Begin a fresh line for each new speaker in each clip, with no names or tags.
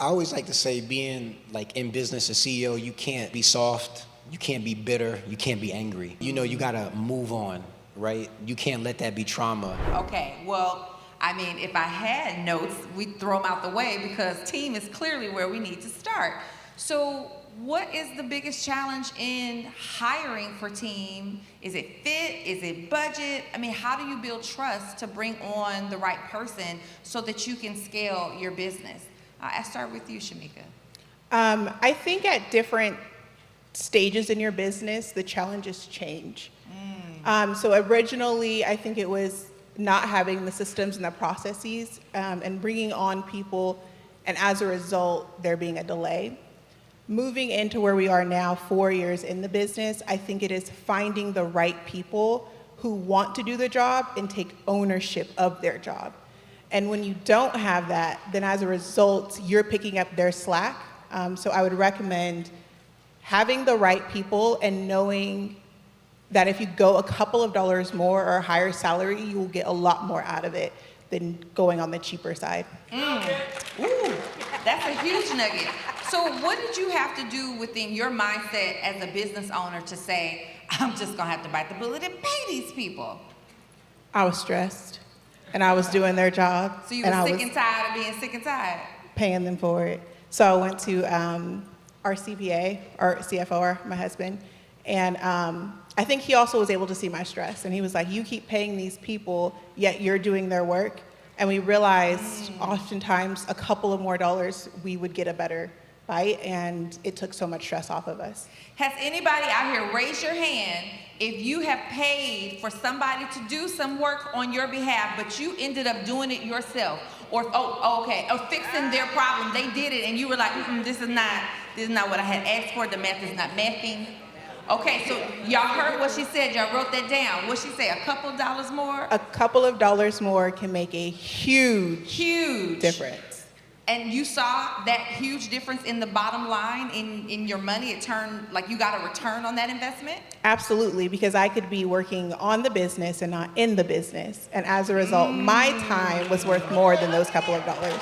I always like to say, being like in business, a CEO, you can't be soft, you can't be bitter, you can't be angry. You know, you gotta move on, right? You can't let that be trauma.
Okay, well, I mean, if I had notes, we'd throw them out the way because team is clearly where we need to start. So what is the biggest challenge in hiring for team? Is it fit? Is it budget? I mean, how do you build trust to bring on the right person so that you can scale your business? I'll start with you, Shamica.
I think at different stages in your business, the challenges change. So originally, I think it was not having the systems and the processes and bringing on people, and as a result, there being a delay. Moving into where we are now, 4 years in the business, I think it is finding the right people who want to do the job and take ownership of their job. And when you don't have that, then as a result, you're picking up their slack. So I would recommend having the right people and knowing that if you go a couple of dollars more or a higher salary, you will get a lot more out of it than going on the cheaper side.
Ooh, that's a huge nugget. So what did you have to do within your mindset as a business owner to say, I'm just gonna have to bite the bullet and pay these people?
I was stressed, and I was doing their job.
So you were sick and tired of being sick and tired?
Paying them for it. So I went to our CPA, or CFO, my husband, and I think he also was able to see my stress, and he was like, you keep paying these people, yet you're doing their work. And we realized oftentimes a couple of more dollars, we would get a better bite, and it took so much stress off of us.
Has anybody out here raise your hand if you have paid for somebody to do some work on your behalf, but you ended up doing it yourself, or or fixing their problem? They did it, and you were like, this is not what I had asked for. The math is not mathing. Okay, so y'all heard what she said. Y'all wrote that down. What'd she say? A couple of dollars more?
A couple of dollars more can make a huge difference.
And you saw that huge difference in the bottom line in your money? It turned like you got a return on that investment?
Absolutely, because I could be working on the business and not in the business. And as a result, my time was worth more than those couple of dollars.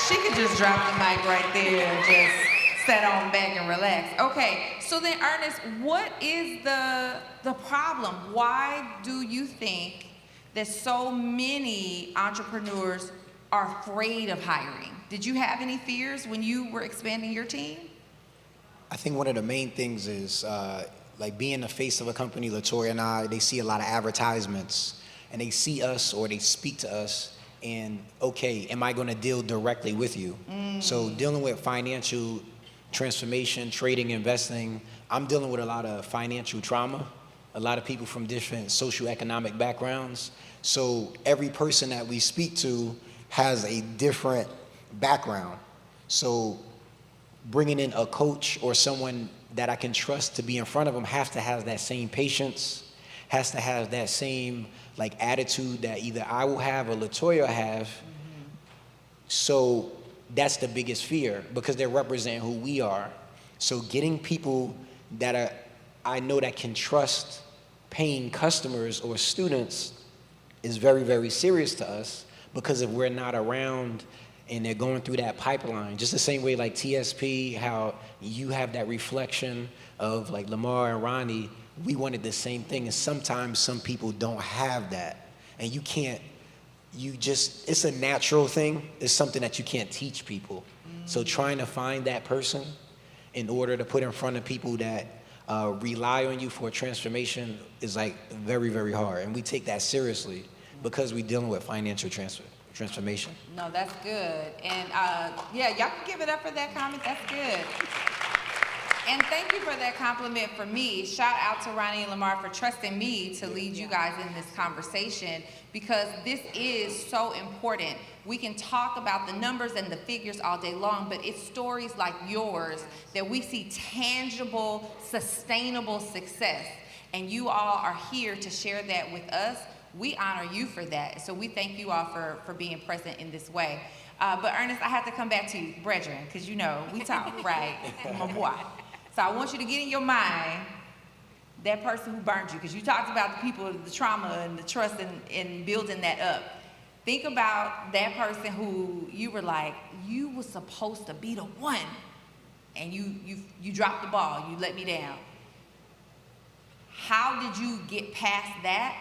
She could just drop the mic right there and just sit on back and relax. Okay, so then Ernest, what is the problem? Why do you think that so many entrepreneurs are afraid of hiring? Did you have any fears when you were expanding your team?
I think one of the main things is like being the face of a company. Latoya and I, they see a lot of advertisements, and they see us or they speak to us, and okay, am I going to deal directly with you? So dealing with financial transformation, trading, investing, I'm dealing with a lot of financial trauma, a lot of people from different socioeconomic backgrounds. So every person that we speak to has a different background. So bringing in a coach or someone that I can trust to be in front of them has to have that same patience, has to have that same like attitude that either I will have or Latoya have. So that's the biggest fear, because they represent who we are. So getting people that I know that can trust paying customers or students is very, very serious to us, because if we're not around and they're going through that pipeline, just the same way like TSP, how you have that reflection of like Lamar and Ronnie, we wanted the same thing, and sometimes some people don't have that. And you can't, it's a natural thing. It's something that you can't teach people. So trying to find that person in order to put in front of people that rely on you for a transformation is like very, very hard. And we take that seriously because we're dealing with financial transformation.
No, that's good. And yeah, y'all can give it up for that comment. That's good. And thank you for that compliment for me. Shout out to Ronnie and Lamar for trusting me to lead you guys in this conversation, because this is so important. We can talk about the numbers and the figures all day long, but it's stories like yours that we see tangible, sustainable success. And you all are here to share that with us. We honor you for that. So we thank you all for being present in this way. But Ernest, I have to come back to you, brethren, because you know, we talk, right? My boy. So I want you to get in your mind that person who burned you, because you talked about the people, the trauma and the trust and building that up. Think about that person who you were like, you were supposed to be the one, and you dropped the ball, you let me down. How did you get past that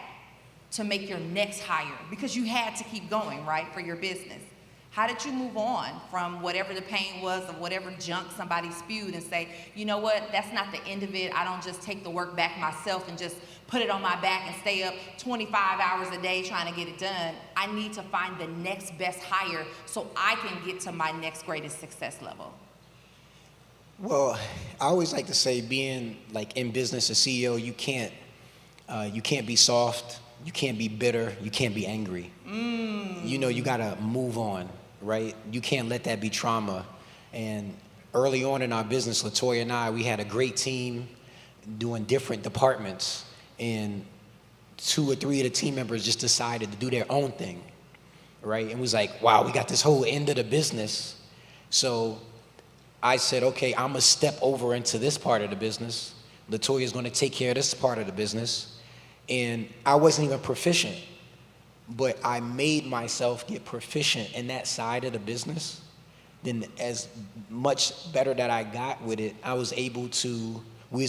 to make your next hire? Because you had to keep going, right, for your business. How did you move on from whatever the pain was of whatever junk somebody spewed and say, you know what, that's not the end of it. I don't just take the work back myself and just put it on my back and stay up 25 hours a day trying to get it done. I need to find the next best hire so I can get to my next greatest success level.
Well, I always like to say, being like in business, a CEO, you can't be soft, you can't be bitter, you can't be angry. You know, you gotta move on, right? You can't let that be trauma. And early on in our business, Latoya and I, we had a great team doing different departments, and 2 or 3 of the team members just decided to do their own thing, right? And it was like, wow, we got this whole end of the business. So I said, okay, I'm gonna step over into this part of the business. Latoya's gonna take care of this part of the business. And I wasn't even proficient, but I made myself get proficient in that side of the business. Then as much better that I got with it, we was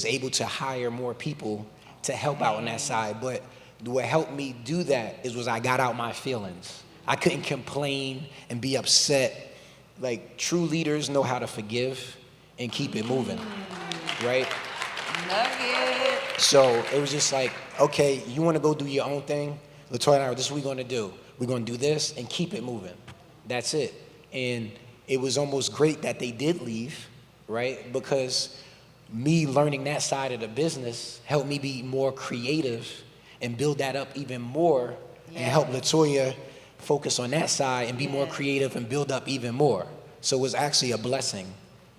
able to hire more people to help out on that side. But what helped me do that was I got out my feelings. I couldn't complain and be upset. Like, true leaders know how to forgive and keep it moving, right?
Nugget.
So it was just like, okay, you want to go do your own thing? Latoya and I, this is what we're going to do. We're going to do this and keep it moving. That's it. And it was almost great that they did leave, right? Because me learning that side of the business helped me be more creative and build that up even more, and help Latoya focus on that side and be more creative and build up even more. So it was actually a blessing.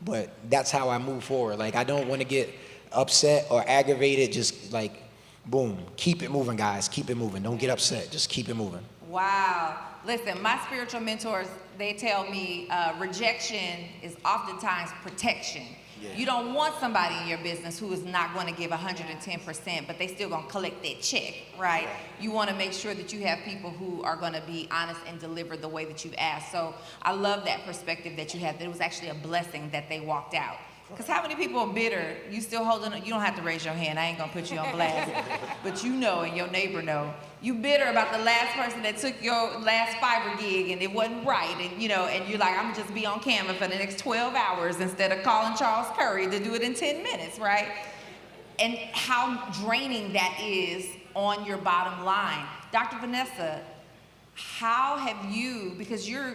But that's how I move forward. Like, I don't want to get upset or aggravated. Just like, boom, keep it moving, guys. Keep it moving. Don't get upset. Just keep it moving.
Wow. Listen, my spiritual mentors, they tell me rejection is oftentimes protection. Yeah. You don't want somebody in your business who is not going to give 110%, but they still going to collect that check, right? Yeah. You want to make sure that you have people who are going to be honest and deliver the way that you've asked. So I love that perspective that you had, that it was actually a blessing that they walked out. Because how many people are bitter? You still holding on? You don't have to raise your hand. I ain't going to put you on blast. But you know, and your neighbor know. You bitter about the last person that took your last Fiverr gig and it wasn't right. And you know, and you're like, I'm going to just be on camera for the next 12 hours instead of calling Charles Curry to do it in 10 minutes, right? And how draining that is on your bottom line. Dr. Vanessa, how have you, because you're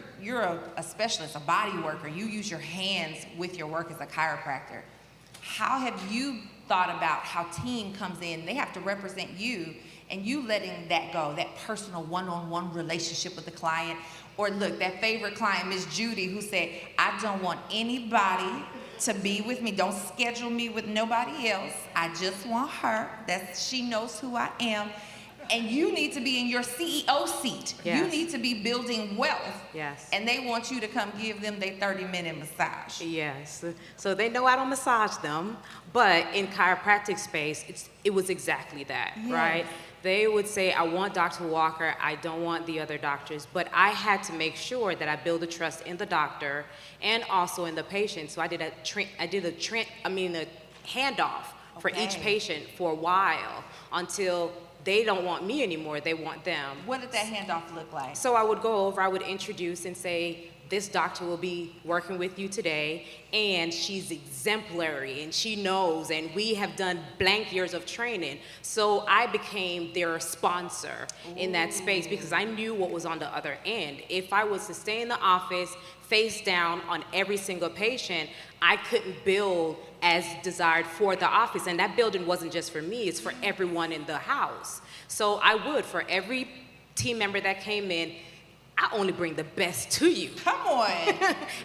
a specialist, a body worker, you use your hands with your work as a chiropractor. How have you thought about how team comes in, they have to represent you, and you letting that go, that personal one-on-one relationship with the client? Or look, that favorite client, Miss Judy, who said, I don't want anybody to be with me. Don't schedule me with nobody else. I just want her. She knows who I am. And you need to be in your CEO seat. Yes. You need to be building wealth.
Yes.
And they want you to come give them their 30-minute massage.
Yes. So they know I don't massage them, but in chiropractic space, it was exactly that, yes. Right? They would say, I want Dr. Walker, I don't want the other doctors, but I had to make sure that I build the trust in the doctor and also in the patient. So I did a handoff for each patient for a while until they don't want me anymore, they want them.
What did that handoff look like?
So I would go over, I would introduce and say, this doctor will be working with you today, and she's exemplary, and she knows, and we have done blank years of training. So I became their sponsor in that space because I knew what was on the other end. If I was to stay in the office, face down on every single patient, I couldn't build as desired for the office. And that building wasn't just for me, it's for everyone in the house. So I would, for every team member that came in, I only bring the best to you.
Come on.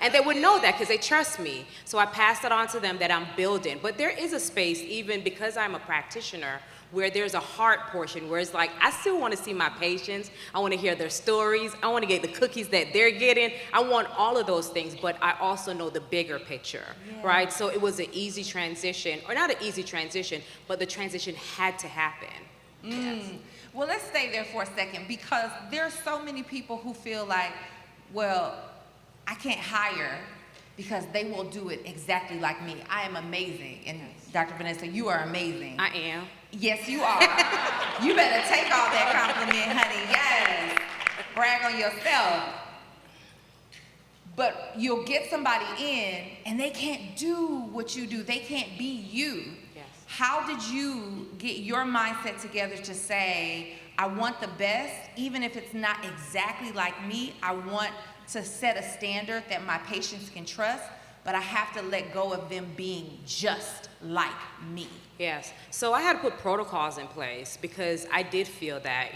And they would know that because they trust me. So I passed it on to them that I'm building. But there is a space, even because I'm a practitioner, where there's a heart portion where it's like, I still want to see my patients. I want to hear their stories. I want to get the cookies that they're getting. I want all of those things, but I also know the bigger picture, right? So it was an easy transition, or not an easy transition, but the transition had to happen.
Well, let's stay there for a second, because there's so many people who feel like, well, I can't hire because they will do it exactly like me. I am amazing. And Dr. Vanessa, you are amazing.
I am.
Yes, you are. You better take all that compliment, honey. Yes. Brag on yourself. But you'll get somebody in and they can't do what you do. They can't be you.
Yes.
How did you get your mindset together to say, I want the best, even if it's not exactly like me? I want to set a standard that my patients can trust, but I have to let go of them being just like me.
Yes. So I had to put protocols in place because I did feel that,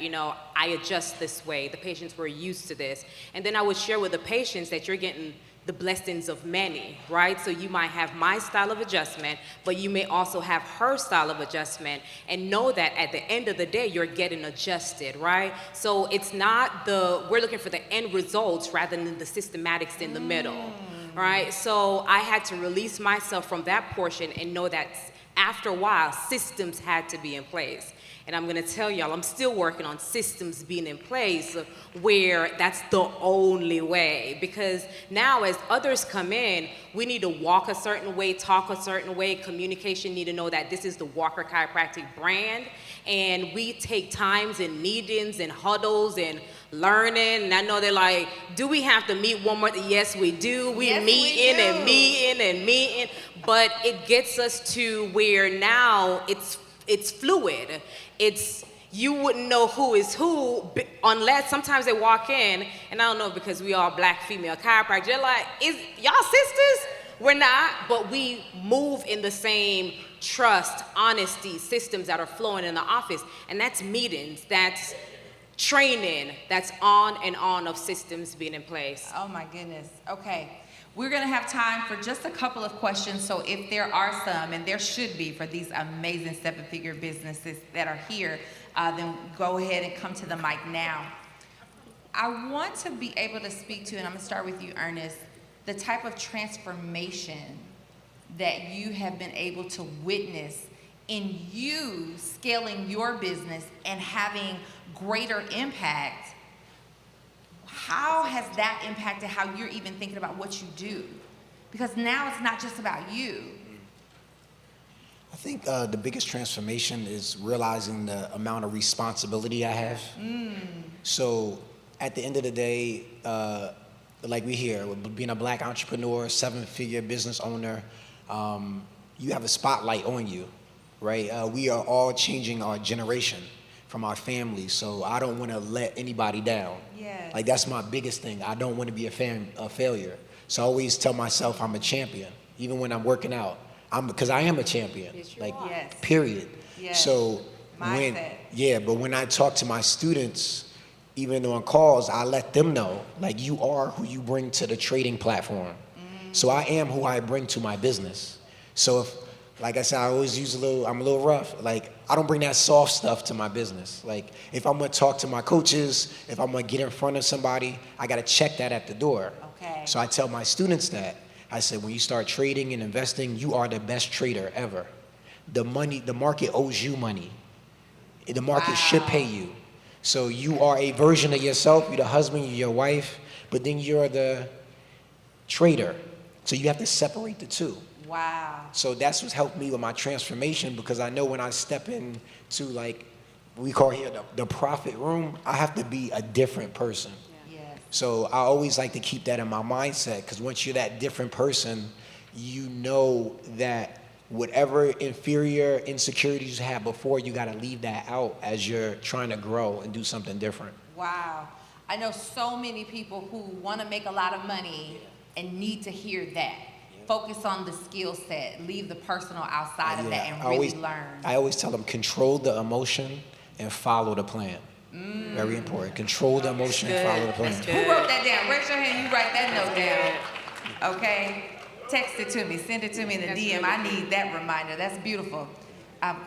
I adjust this way. The patients were used to this. And then I would share with the patients that you're getting the blessings of many, right? So you might have my style of adjustment, but you may also have her style of adjustment, and know that at the end of the day, you're getting adjusted, right? So it's not we're looking for the end results rather than the systematics in the middle, right? So I had to release myself from that portion and know that after a while, systems had to be in place. And I'm gonna tell y'all, I'm still working on systems being in place where that's the only way. Because now as others come in, we need to walk a certain way, talk a certain way. Communication need to know that this is the Walker Chiropractic brand. And we take times and meetings and huddles and learning. And I know they're like, do we have to meet one more? Yes, we do.
Yes,
meeting
we do.
and meeting and meeting. But it gets us to where now it's fluid. You wouldn't know who is who unless sometimes they walk in, and I don't know, because we all black female chiropractors, you're like, is y'all sisters? We're not, but we move in the same trust, honesty, systems that are flowing in the office. And that's meetings, that's training, that's on and on of systems being in place.
Oh my goodness. Okay. We're going to have time for just a couple of questions. So if there are some, and there should be for these amazing seven-figure businesses that are here, then go ahead and come to the mic now. I want to be able to speak to, and I'm going to start with you, Ernest, the type of transformation that you have been able to witness in you scaling your business and having greater impact. How has that impacted how you're even thinking about what you do? Because now it's not just about you.
I think the biggest transformation is realizing the amount of responsibility I have. So at the end of the day, like we hear, being a black entrepreneur, seven-figure business owner, you have a spotlight on you, right? We are all changing our generation from our families, so I don't want to let anybody down.
Yes.
Like, that's my biggest thing. I don't want to be a failure. So I always tell myself I'm a champion, even when I'm working out. Because I am a champion.
Yes, you
like,
are.
Yes.
period.
Yes.
So
Mindset.
but when I talk to my students, even on calls, I let them know, like, you are who you bring to the trading platform. So I am who I bring to my business. So if, like I said, I always use I'm a little rough. Like, I don't bring that soft stuff to my business. Like, if I'm gonna talk to my coaches, if I'm gonna get in front of somebody, I gotta check that at the door.
Okay.
So I tell my students that. I said, when you start trading and investing, you are the best trader ever. The market owes you money. The market should pay you. So you are a version of yourself. You're the husband, you're your wife, but then you're the trader. So you have to separate the two.
Wow.
So that's what's helped me with my transformation, because I know when I step into, like, we call here the profit room, I have to be a different person.
Yes.
So I always like to keep that in my mindset, because once you're that different person, you know that whatever inferior insecurities you had before, you got to leave that out as you're trying to grow and do something different.
Wow. I know so many people who want to make a lot of money and need to hear that. Focus on the skill set, leave the personal outside of that, and really learn.
I always tell them, control the emotion and follow the plan. Very important. Control the emotion and follow the plan.
Who wrote that down? Raise your hand, you write that note down. Okay? Text it to me, send it to me in the DM. I need that reminder. That's beautiful.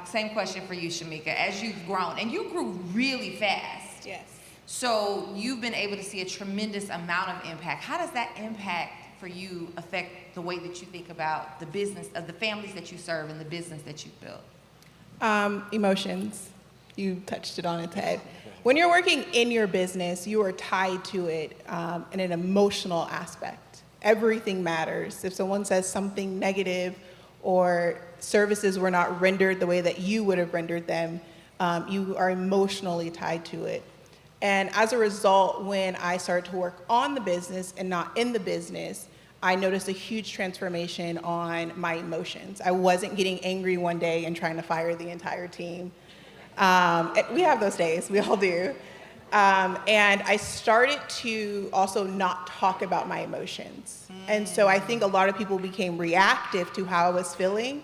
Same question for you, Shamica. As you've grown, and you grew really fast.
Yes.
So you've been able to see a tremendous amount of impact. How does that impact for you affect the way that you think about the business of the families that you serve and the business that you've built?
Emotions. You touched it on its head. When you're working in your business, you are tied to it in an emotional aspect. Everything matters. If someone says something negative or services were not rendered the way that you would have rendered them, you are emotionally tied to it. And as a result, when I started to work on the business and not in the business, I noticed a huge transformation on my emotions. I wasn't getting angry one day and trying to fire the entire team. We have those days, we all do. And I started to also not talk about my emotions. And so I think a lot of people became reactive to how I was feeling.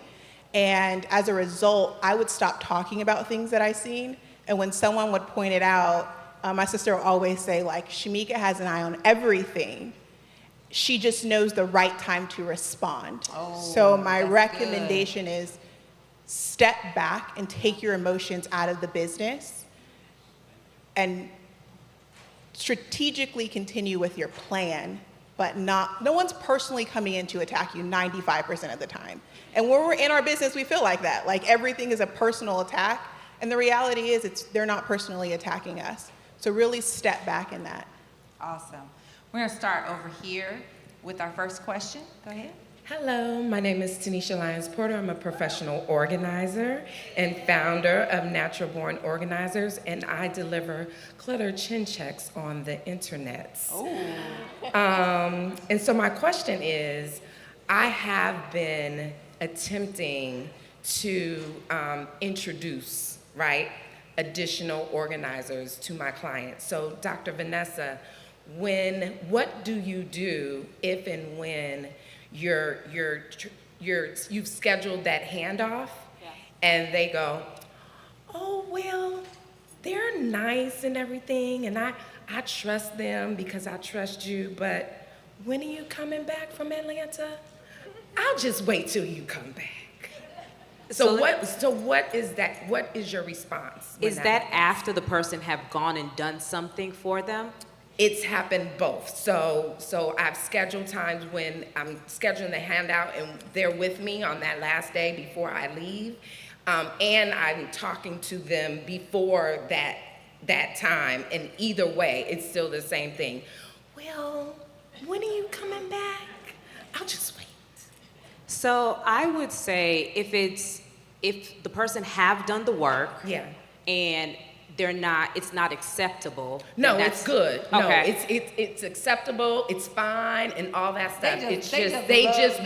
And as a result, I would stop talking about things that I seen. And when someone would point it out, my sister would always say, like, Shamica has an eye on everything. She just knows the right time to respond. So my recommendation is step back and take your emotions out of the business and strategically continue with your plan, but no one's personally coming in to attack you 95% of the time. And when we're in our business, we feel like that. Like everything is a personal attack. And the reality is they're not personally attacking us. So really step back in that.
Awesome. We're going to start over here with our first question. Go ahead.
Hello, my name is Tanisha Lyons Porter. I'm a professional organizer and founder of Natural Born Organizers, and I deliver clutter chin checks on the internet. And so my question is, I have been attempting to introduce, additional organizers to my clients. So Dr. Vanessa, what do you do if and when you've scheduled that handoff, and they go, oh, well, they're nice and everything, and I trust them because I trust you, but when are you coming back from Atlanta? I'll just wait till you come back. So what is that? What is your response?
Is that after the person have gone and done something for them?
It's happened both. So I've scheduled times when I'm scheduling the handout and they're with me on that last day before I leave. And I'm talking to them before that time. And either way, it's still the same thing. Well, when are you coming back? I'll just wait.
So I would say if the person have done the work, and it's not acceptable.
No, it's good. No,
Okay.
it's acceptable. It's fine, and all that stuff.
They
They just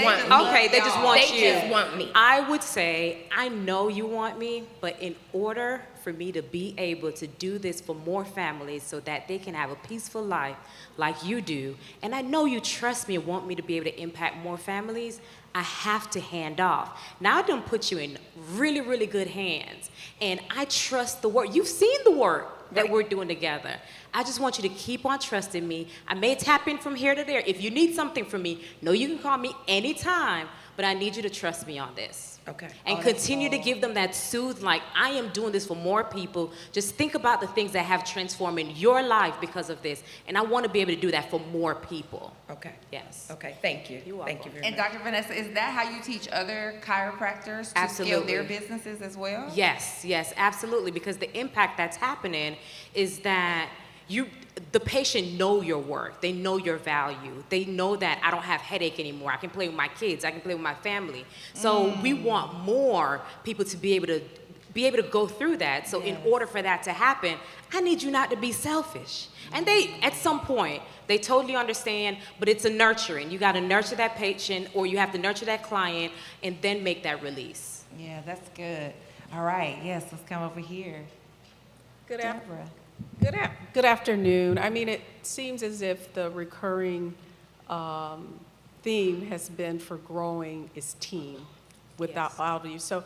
want me.
I would say, I know you want me, but in order for me to be able to do this for more families so that they can have a peaceful life like you do, and I know you trust me and want me to be able to impact more families, I have to hand off. Now I done put you in really, really good hands, and I trust the work. You've seen the work that we're doing together. I just want you to keep on trusting me. I may tap in from here to there. If you need something from me, know you can call me anytime, but I need you to trust me on this.
Okay.
And continue to give them that soothe, like, I am doing this for more people. Just think about the things that have transformed in your life because of this. And I want to be able to do that for more people.
Okay.
Yes.
Okay, thank you.
You're welcome.
Thank you very
And
much.
Dr. Vanessa, is that how you teach other chiropractors to scale
Absolutely.
their businesses as well?
Yes, absolutely. Because the impact that's happening is that the patient know your work. They know your value. They know that I don't have headache anymore. I can play with my kids. I can play with my family. So we want more people to be able to go through that. So in order for that to happen, I need you not to be selfish. And at some point, they totally understand, but it's a nurturing. You got to nurture that patient, or you have to nurture that client, and then make that release.
Yeah, that's good. All right, yes, let's come over here. Deborah.
Good afternoon. I mean, it seems as if the recurring theme has been for growing is team without all of you. So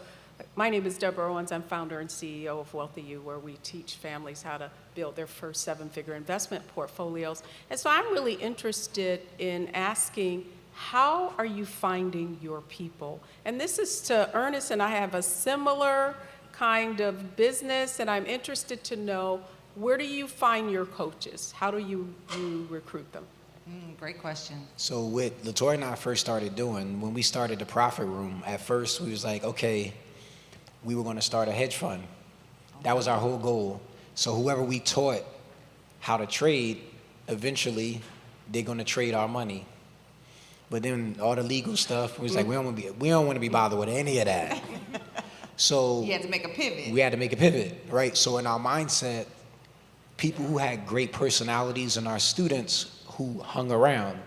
my name is Deborah Owens. I'm founder and CEO of Wealthy You, where we teach families how to build their first seven-figure investment portfolios. And so I'm really interested in asking, how are you finding your people? And this is to Ernest, and I have a similar kind of business, and I'm interested to know, where do you find your coaches? How do you recruit them?
Great question.
So what Latoya and I first started doing, when we started the Profit Room, at first we was like, okay, we were going to start a hedge fund. That was our whole goal. So whoever we taught how to trade, eventually they're gonna trade our money. But then all the legal stuff, we was like, we don't want to be bothered with any of that. So
You had to make a pivot.
we had to make a pivot, right? So in our mindset, people who had great personalities and our students who hung around,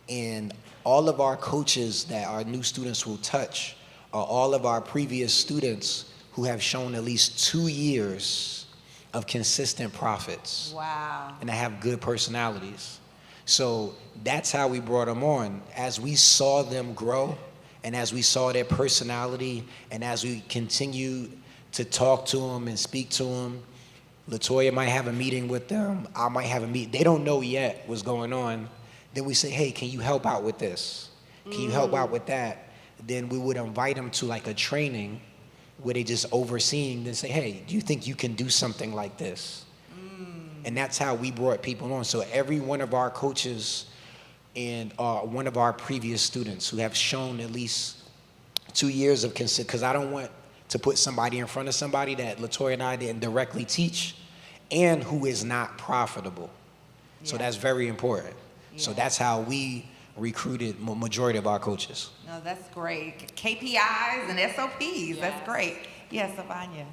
and all of our coaches that our new students will touch are all of our previous students who have shown at least 2 years of consistent profits.
Wow.
And they have good personalities. So that's how we brought them on. As we saw them grow, and as we saw their personality, and as we continue to talk to them and speak to them, LaToya might have a meeting with them, I might have a meeting. They don't know yet what's going on. Then we say, hey, can you help out with this? Can you help out with that? Then we would invite them to like a training where they just overseeing, then say, hey, do you think you can do something like this? And that's how we brought people on. So every one of our coaches and one of our previous students who have shown at least 2 years of consent, because I don't want to put somebody in front of somebody that LaToya and I didn't directly teach and who is not profitable. So that's very important. So that's how we recruited majority of our coaches.
No, that's great. KPIs and SOPs, that's great. Yes, Savanya.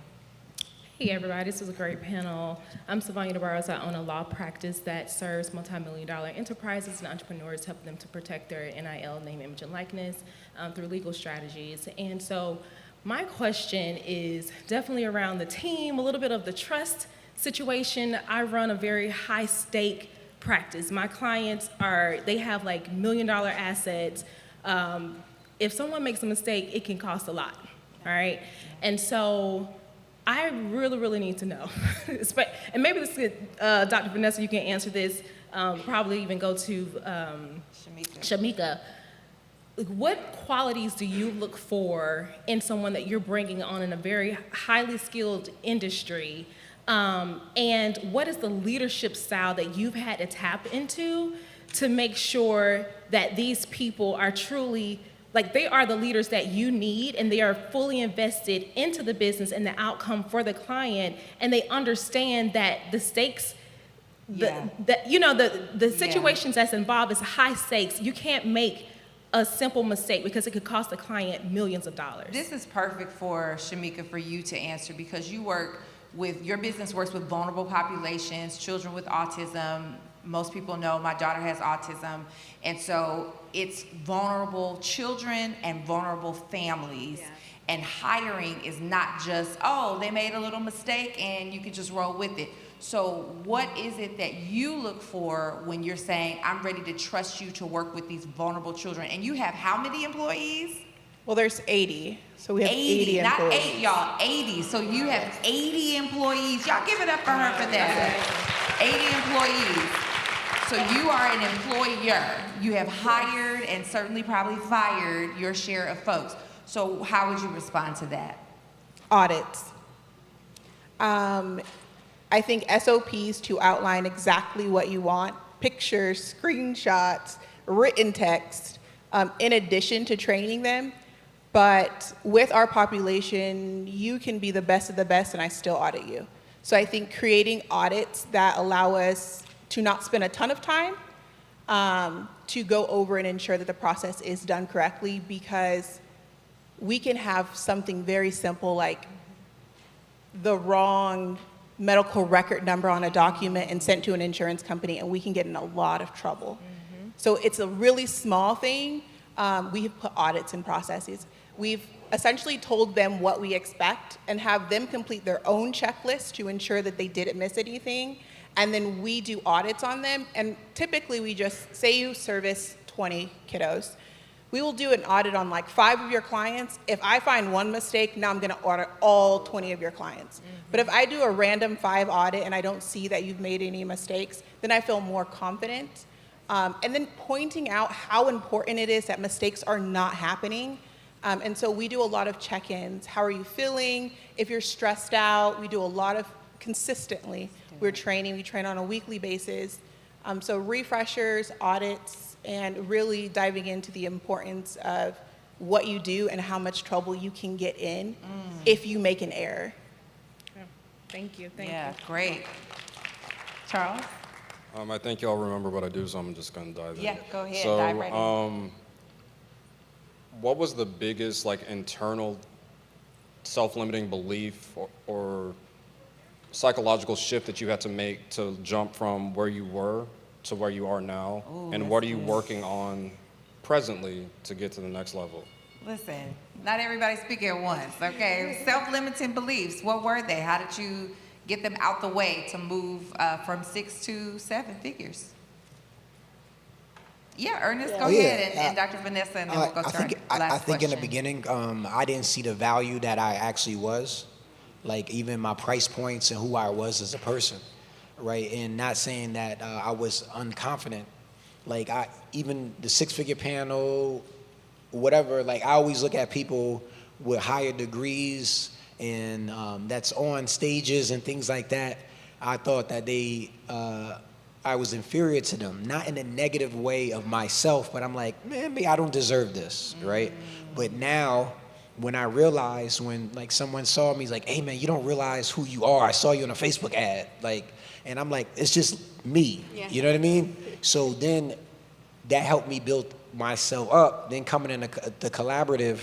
Hey everybody, this was a great panel. I'm Savanya Barros. I own a law practice that serves multi-million-dollar enterprises and entrepreneurs, helping them to protect their NIL, name, image, and likeness through legal strategies. And so my question is definitely around the team, a little bit of the trust situation. I run a very high-stake practice. My clients they have like $1 million and if someone makes a mistake, it can cost a lot, all right? And so I really need to know, and maybe this is, Dr. Vanessa, you can answer this, probably even go to Shamica. What qualities do you look for in someone that you're bringing on in a very highly skilled industry? And what is the leadership style that you've had to tap into to make sure that these people are truly, like they are the leaders that you need and they are fully invested into the business and the outcome for the client, and they understand that the stakes, the situations that's involved is high stakes. You can't make a simple mistake because it could cost the client millions of dollars.
This is perfect for Shamica, for you to answer, because your business works with vulnerable populations, children with autism. Most people know my daughter has autism. And so it's vulnerable children and vulnerable families. Yeah. And hiring is not just, they made a little mistake and you can just roll with it. So what is it that you look for when you're saying, I'm ready to trust you to work with these vulnerable children? And you have how many employees?
Well, there's 80, so we have 80 employees.
Not 8, y'all, 80. So you have 80 employees. Y'all give it up for her for that. 80 employees. So you are an employer. You have hired and certainly probably fired your share of folks. So how would you respond to that?
Audits. I think SOPs to outline exactly what you want, pictures, screenshots, written text, in addition to training them. But with our population, you can be the best of the best and I still audit you. So I think creating audits that allow us to not spend a ton of time, to go over and ensure that the process is done correctly, because we can have something very simple like the wrong medical record number on a document and sent to an insurance company, and we can get in a lot of trouble. So it's a really small thing. We have put audits in processes. We've essentially told them what we expect and have them complete their own checklist to ensure that they didn't miss anything. And then we do audits on them. And typically we just say you service 20 kiddos. We will do an audit on like 5 of your clients. If I find one mistake, now I'm gonna audit all 20 of your clients. But if I do a random 5 audit and I don't see that you've made any mistakes, then I feel more confident. And then pointing out how important it is that mistakes are not happening. And so we do a lot of check-ins. How are you feeling? If you're stressed out, we do a lot of consistently. We train on a weekly basis. So refreshers, audits, and really diving into the importance of what you do and how much trouble you can get in if you make an error.
Thank you. Thank
Yeah,
you.
great. Charles?
I think y'all remember what I do, so I'm just gonna dive in.
Yeah, go ahead,
So,
dive right in.
what was the biggest like internal self-limiting belief or psychological shift that you had to make to jump from where you were to where you are now?
Ooh,
And
that's
what are you
good.
working on presently to get to the next level?
Listen, not everybody speak at once, okay? Self-limiting beliefs, what were they? How did you get them out the way to move from 6 to 7 figures? Yeah, Ernest, go
Oh, yeah.
ahead, and Dr. Vanessa, and then we'll go to our last
I think in the
question.
beginning, I didn't see the value that I actually was, like even my price points and who I was as a person, right? And not saying that I was unconfident. Like even the six-figure panel, whatever. Like I always look at people with higher degrees and that's on stages and things like that. I thought that I was inferior to them, not in a negative way of myself, but I'm like, man, maybe I don't deserve this, right? But now, when I realized, when like someone saw me, he's like, hey man, you don't realize who you are. I saw you on a Facebook ad, like, and I'm like, it's just me, you know what I mean? So then, that helped me build myself up. Then coming in the collaborative,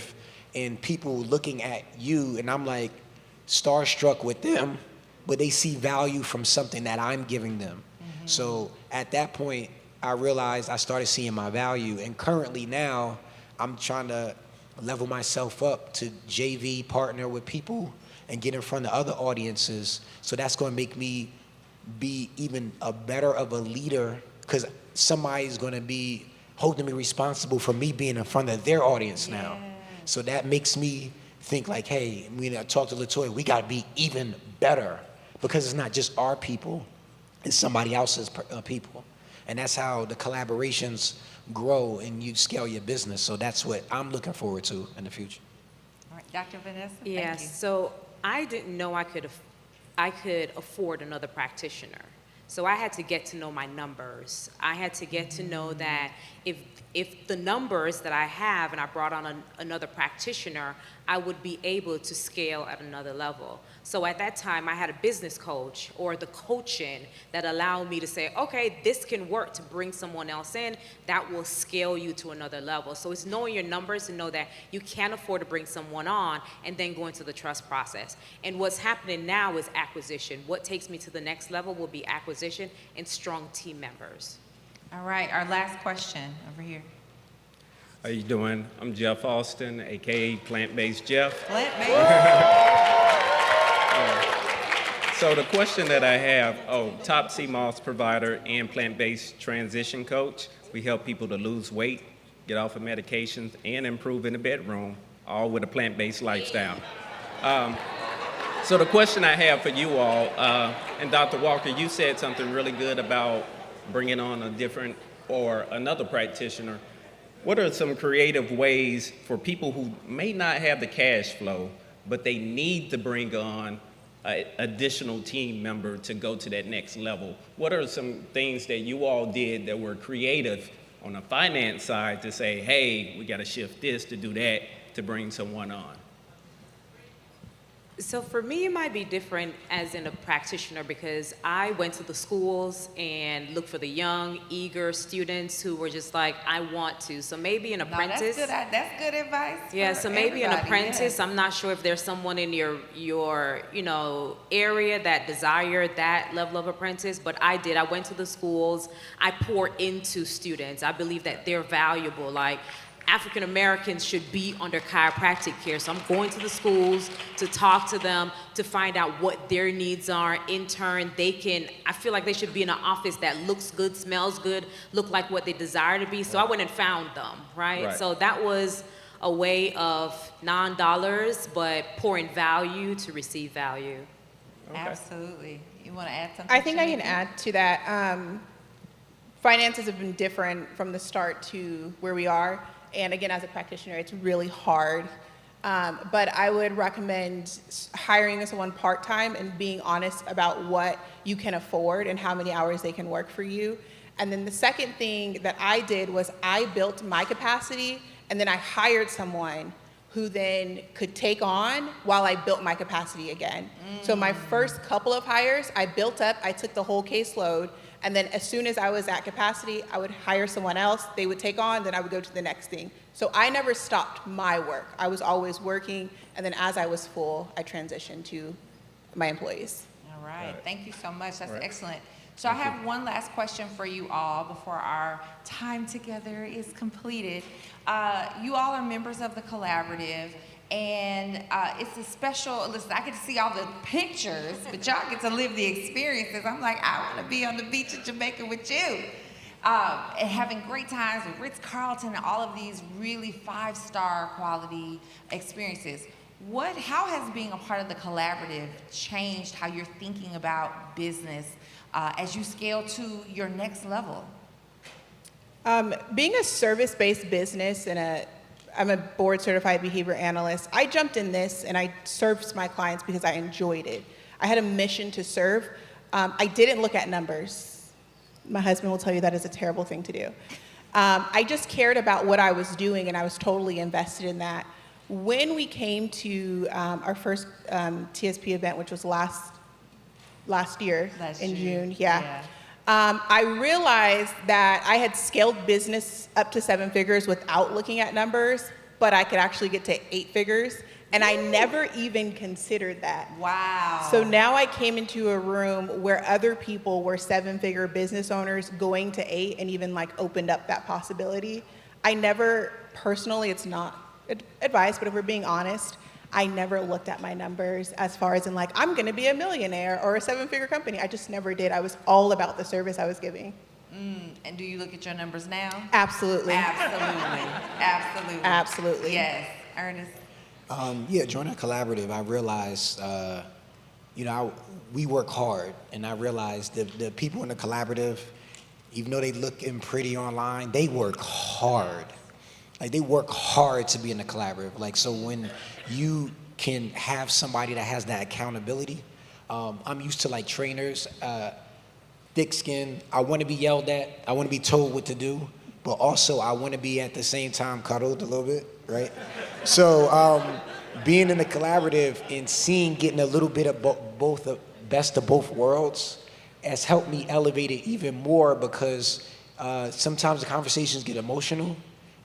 and people looking at you, and I'm like, starstruck with them, but they see value from something that I'm giving them. So at that point, I realized I started seeing my value. And currently now, I'm trying to level myself up to JV, partner with people, and get in front of other audiences. So that's going to make me be even a better of a leader, because somebody's going to be holding me responsible for me being in front of their audience now. So that makes me think like, hey, when I talk to LaToya, we got to be even better, because it's not just our people. It's somebody else's people. And that's how the collaborations grow and you scale your business. So that's what I'm looking forward to in the future.
All right, Dr. Vanessa,
Yes,
thank you.
so I didn't know I could afford another practitioner. So I had to get to know my numbers. I had to get to know that if the numbers that I have and I brought on another practitioner, I would be able to scale at another level. So at that time, I had a business coach or the coaching that allowed me to say, okay, this can work to bring someone else in that will scale you to another level. So it's knowing your numbers and know that you can't afford to bring someone on and then go into the trust process. And what's happening now is acquisition. What takes me to the next level will be acquisition and strong team members.
All right, our last question over here.
How you doing? I'm Jeff Austin, aka Plant-Based Jeff. So the question that I have, top CMOS provider and plant-based transition coach. We help people to lose weight, get off of medications, and improve in the bedroom, all with a plant-based lifestyle. So the question I have for you all, and Dr. Walker, you said something really good about bringing on a different or another practitioner. What are some creative ways for people who may not have the cash flow, but they need to bring on an additional team member to go to that next level? What are some things that you all did that were creative on the finance side to say, hey, we got to shift this to do that to bring someone on?
So for me, it might be different as in a practitioner because I went to the schools and looked for the young, eager students who were just like, I want to. So maybe an apprentice.
That's good advice.
Yeah, so maybe an
everybody,
apprentice.
yes.
I'm not sure if there's someone in your area that desired that level of apprentice, but I did. I went to the schools. I pour into students. I believe that they're valuable. Like, African Americans should be under chiropractic care. So I'm going to the schools to talk to them, to find out what their needs are. In turn, I feel like they should be in an office that looks good, smells good, look like what they desire to be. So I went and found them, right? So that was a way of non-dollars, but pouring value to receive value.
Okay. Absolutely. You want to add something?
I think I can
Shamica?
add to that. Finances have been different from the start to where we are. And again, as a practitioner, it's really hard. But I would recommend hiring someone part-time and being honest about what you can afford and how many hours they can work for you. And then the second thing that I did was I built my capacity, and then I hired someone who then could take on while I built my capacity again. So my first couple of hires, I built up, I took the whole caseload, and then as soon as I was at capacity, I would hire someone else, they would take on, then I would go to the next thing. So I never stopped my work. I was always working, and then as I was full, I transitioned to my employees.
All right, thank you so much, that's excellent. So I have one last question for you all before our time together is completed. You all are members of the collaborative, and it's a special, listen, I get to see all the pictures, but y'all get to live the experiences. I'm like, I want to be on the beach in Jamaica with you. And having great times with Ritz-Carlton and all of these really 5-star quality experiences. How has being a part of the collaborative changed how you're thinking about business as you scale to your next level?
Being a service-based business and I'm a board-certified behavior analyst, I jumped in this and I served my clients because I enjoyed it. I had a mission to serve. I didn't look at numbers. My husband will tell you that is a terrible thing to do. I just cared about what I was doing and I was totally invested in that. When we came to our first TSP event, which was last year in June, I realized that I had scaled business up to 7 figures without looking at numbers, but I could actually get to 8 figures, and I never even considered that.
Wow.
So now I came into a room where other people were 7-figure business owners going to 8 and even like opened up that possibility. I never, personally, it's not advice, but if we're being honest, I never looked at my numbers as far as in like, I'm gonna be a millionaire or a 7-figure company. I just never did. I was all about the service I was giving.
And do you look at your numbers now?
Absolutely.
Absolutely. Absolutely.
Absolutely.
Yes. Ernest?
Joining a collaborative, I realized, we work hard, and I realized the people in the collaborative, even though they looking pretty online, they work hard. Like, they work hard to be in the collaborative. Like, so when you can have somebody that has that accountability, I'm used to like trainers, thick skin. I want to be yelled at. I want to be told what to do, but also I want to be at the same time cuddled a little bit, right? So being in the collaborative and getting a little bit of both the best of both worlds has helped me elevate it even more because sometimes the conversations get emotional.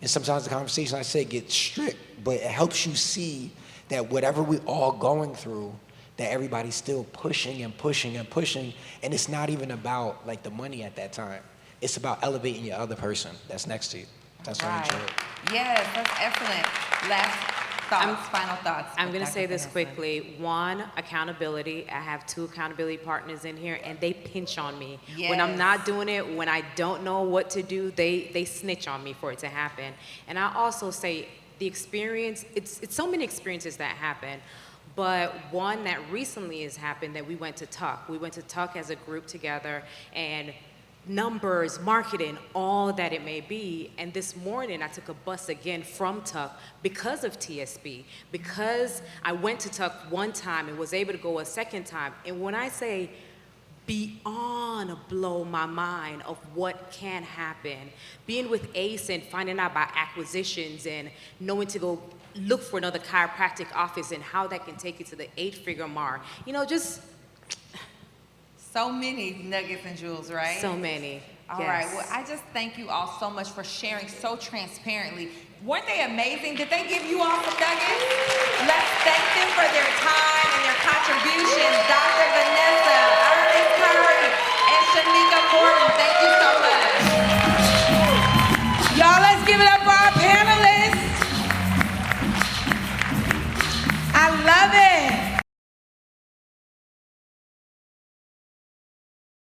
And sometimes the conversation I say gets strict, but it helps you see that whatever we're all going through, that everybody's still pushing and pushing and pushing, and it's not even about like the money at that time. It's about elevating your other person that's next to you. That's what I enjoy.
Yes, that's excellent. Last thoughts, final thoughts.
I'm going to
Dr.
say this
Vanessa.
quickly. One, accountability. I have 2 accountability partners in here, and they pinch on me.
Yes.
When I'm not doing it, when I don't know what to do, they snitch on me for it to happen. And I also say the experience, it's so many experiences that happen. But one that recently has happened that we went to Tuck. We went to Tuck as a group together, and numbers, marketing, all that it may be. And this morning I took a bus again from Tuck because of TSP, because I went to Tuck one time and was able to go a second time. And when I say beyond blow my mind of what can happen, being with ACE and finding out about acquisitions and knowing to go look for another chiropractic office and how that can take you to the 8-figure mark. Just
So many nuggets and jewels, right?
so many.
All right. Well, I just thank you all so much for sharing so transparently. Weren't they amazing? Did they give you all some nuggets? Let's thank them for their time and their contributions. Dr. Vanessa, Ernest Curry, and Shamica